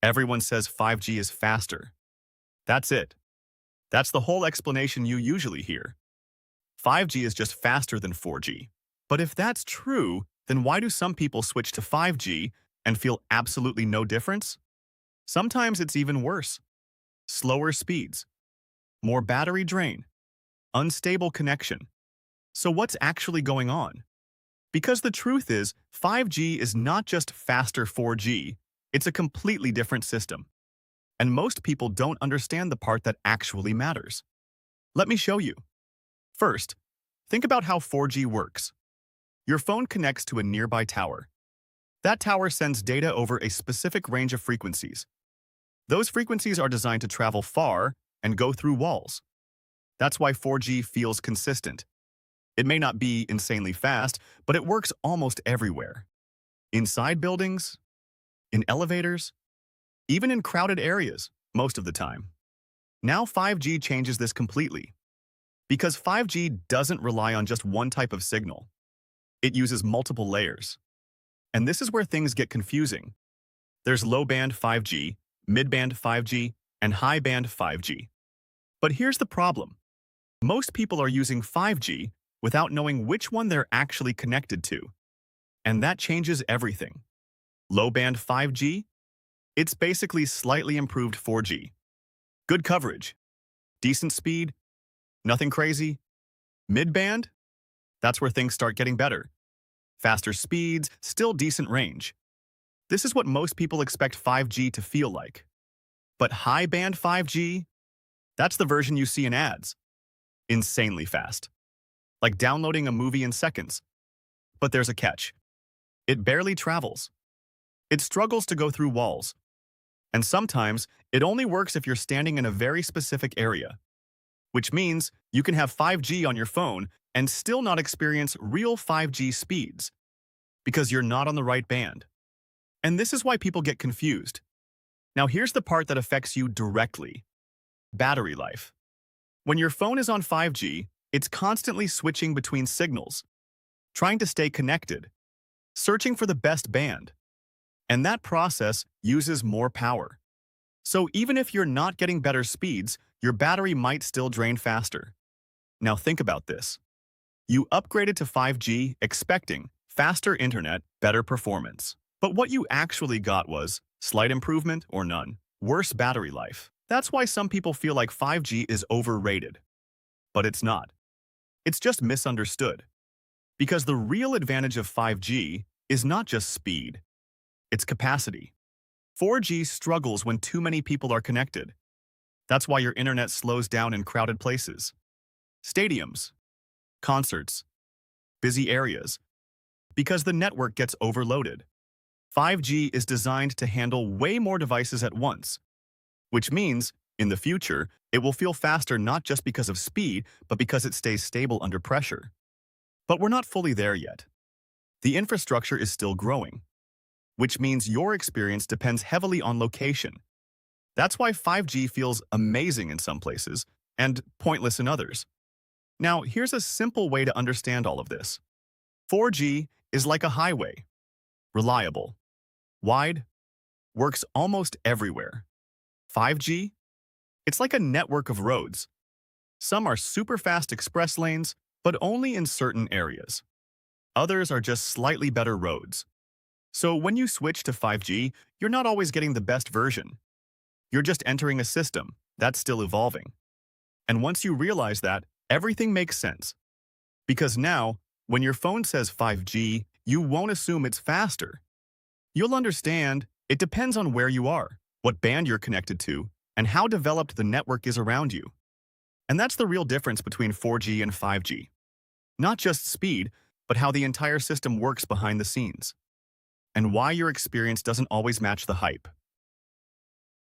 Everyone says 5G is faster. That's it. That's the whole explanation you usually hear. 5G is just faster than 4G. But if that's true, then why do some people switch to 5G and feel absolutely no difference? Sometimes it's even worse. Slower speeds, more battery drain, unstable connection. So what's actually going on? Because the truth is, 5G is not just faster 4G, it's a completely different system. And most people don't understand the part that actually matters. Let me show you. First, think about how 4G works. Your phone connects to a nearby tower. That tower sends data over a specific range of frequencies. Those frequencies are designed to travel far and go through walls. That's why 4G feels consistent. It may not be insanely fast, but it works almost everywhere. Inside buildings, in elevators, even in crowded areas, most of the time. Now 5G changes this completely. Because 5G doesn't rely on just one type of signal. It uses multiple layers. And this is where things get confusing. There's low-band 5G, mid-band 5G, and high-band 5G. But here's the problem. Most people are using 5G without knowing which one they're actually connected to. And that changes everything. Low-band 5G? It's basically slightly improved 4G. Good coverage. Decent speed. Nothing crazy. Mid-band? That's where things start getting better. Faster speeds, still decent range. This is what most people expect 5G to feel like. But high-band 5G? That's the version you see in ads. Insanely fast. Like downloading a movie in seconds. But there's a catch. It barely travels. It struggles to go through walls. And sometimes, it only works if you're standing in a very specific area. Which means you can have 5G on your phone and still not experience real 5G speeds. Because you're not on the right band. And this is why people get confused. Now here's the part that affects you directly. Battery life. When your phone is on 5G, it's constantly switching between signals, trying to stay connected, searching for the best band. And that process uses more power. So even if you're not getting better speeds, your battery might still drain faster. Now think about this. You upgraded to 5G expecting faster internet, better performance. But what you actually got was slight improvement or none, worse battery life. That's why some people feel like 5G is overrated. But it's not. It's just misunderstood. Because the real advantage of 5G is not just speed. It's capacity. 4G struggles when too many people are connected. That's why your internet slows down in crowded places. Stadiums, concerts, busy areas. Because the network gets overloaded. 5G is designed to handle way more devices at once. Which means, in the future, it will feel faster not just because of speed, but because it stays stable under pressure. But we're not fully there yet. The infrastructure is still growing. Which means your experience depends heavily on location. That's why 5G feels amazing in some places and pointless in others. Now, here's a simple way to understand all of this. 4G is like a highway. Reliable. Wide. Works almost everywhere. 5G? It's like a network of roads. Some are super fast express lanes, but only in certain areas. Others are just slightly better roads. So when you switch to 5G, you're not always getting the best version. You're just entering a system that's still evolving. And once you realize that, everything makes sense. Because now, when your phone says 5G, you won't assume it's faster. You'll understand it depends on where you are, what band you're connected to, and how developed the network is around you. And that's the real difference between 4G and 5G. Not just speed, but how the entire system works behind the scenes. And why your experience doesn't always match the hype.